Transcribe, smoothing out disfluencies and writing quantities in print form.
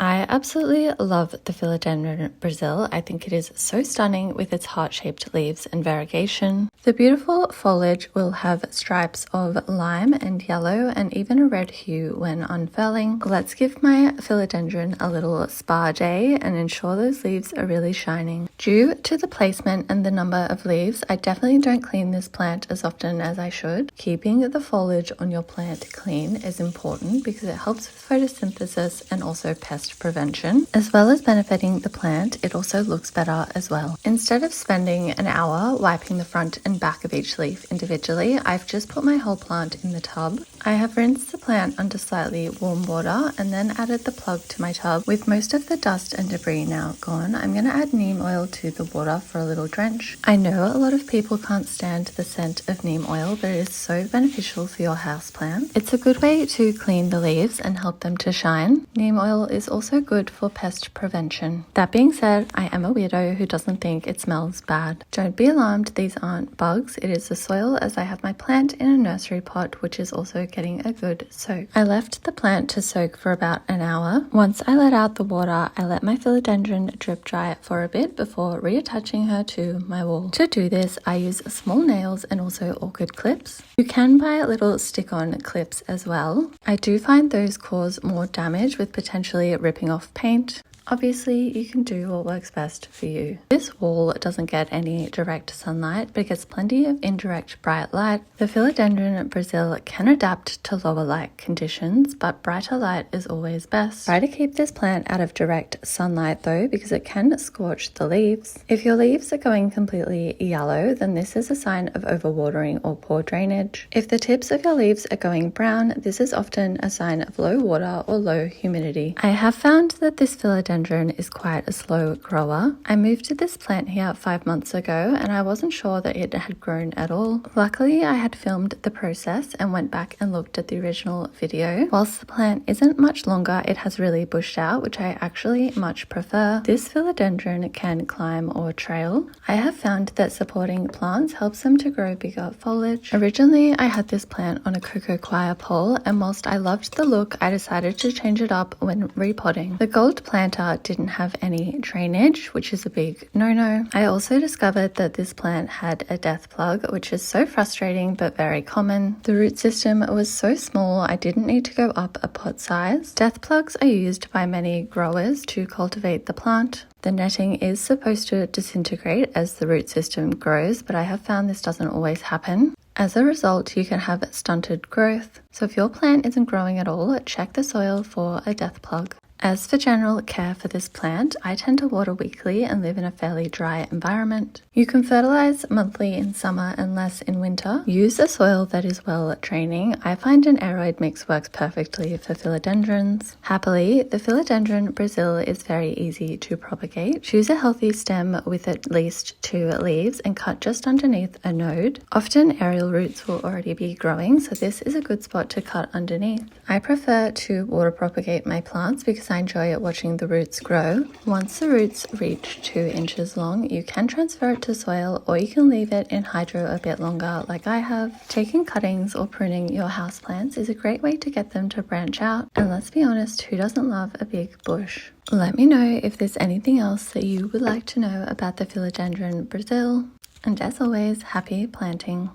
I absolutely love the Philodendron Brasil. I think it is so stunning with its heart-shaped leaves and variegation. The beautiful foliage will have stripes of lime and yellow and even a red hue when unfurling. Let's give my philodendron a little spa day and ensure those leaves are really shining. Due to the placement and the number of leaves, I definitely don't clean this plant as often as I should. Keeping the foliage on your plant clean is important because it helps with photosynthesis and also pest prevention. As well as benefiting the plant, it also looks better as well. Instead of spending an hour wiping the front and back of each leaf individually, I've just put my whole plant in the tub. I have rinsed the plant under slightly warm water and then added the plug to my tub. With most of the dust and debris now gone, I'm going to add neem oil to the water for a little drench. I know a lot of people can't stand the scent of neem oil, but it is so beneficial for your houseplant. It's a good way to clean the leaves and help them to shine. Neem oil is also good for pest prevention. That being said, I am a weirdo who doesn't think it smells bad. Don't be alarmed, these aren't bugs, it is the soil, as I have my plant in a nursery pot which is also getting a good soak. I left the plant to soak for about an hour. Once I let out the water, I let my philodendron drip dry for a bit before reattaching her to my wall. To do this, I use small nails and also orchid clips. You can buy little stick-on clips as well. I do find those cause more damage with potentially ripping off paint. Obviously, you can do what works best for you. This wall doesn't get any direct sunlight, but it gets plenty of indirect bright light. The Philodendron Brasil can adapt to lower light conditions, but brighter light is always best. Try to keep this plant out of direct sunlight though, because it can scorch the leaves. If your leaves are going completely yellow, then this is a sign of overwatering or poor drainage. If the tips of your leaves are going brown, this is often a sign of low water or low humidity. I have found that this philodendron is quite a slow grower. I moved to this plant here 5 months ago and I wasn't sure that it had grown at all. Luckily, I had filmed the process and went back and looked at the original video. Whilst the plant isn't much longer, it has really bushed out, which I actually much prefer. This philodendron can climb or trail. I have found that supporting plants helps them to grow bigger foliage. Originally, I had this plant on a cocoa coir pole, and whilst I loved the look, I decided to change it up when repotting. The gold planter didn't have any drainage, which is a big no-no. I also discovered that this plant had a death plug, which is so frustrating but very common. The root system was so small I didn't need to go up a pot size. Death plugs are used by many growers to cultivate the plant. The netting is supposed to disintegrate as the root system grows, but I have found this doesn't always happen. As a result, you can have stunted growth. So if your plant isn't growing at all, check the soil for a death plug. As for general care for this plant, I tend to water weekly and live in a fairly dry environment. You can fertilize monthly in summer and less in winter. Use a soil that is well draining. I find an aeroid mix works perfectly for philodendrons. Happily, the Philodendron Brasil is very easy to propagate. Choose a healthy stem with at least 2 leaves and cut just underneath a node. Often aerial roots will already be growing, so this is a good spot to cut underneath. I prefer to water propagate my plants because I enjoy watching the roots grow. Once the roots reach 2 inches long, you can transfer it to soil or you can leave it in hydro a bit longer like I have. Taking cuttings or pruning your houseplants is a great way to get them to branch out, and let's be honest, who doesn't love a big bush? Let me know if there's anything else that you would like to know about the Philodendron Brasil, and as always, happy planting.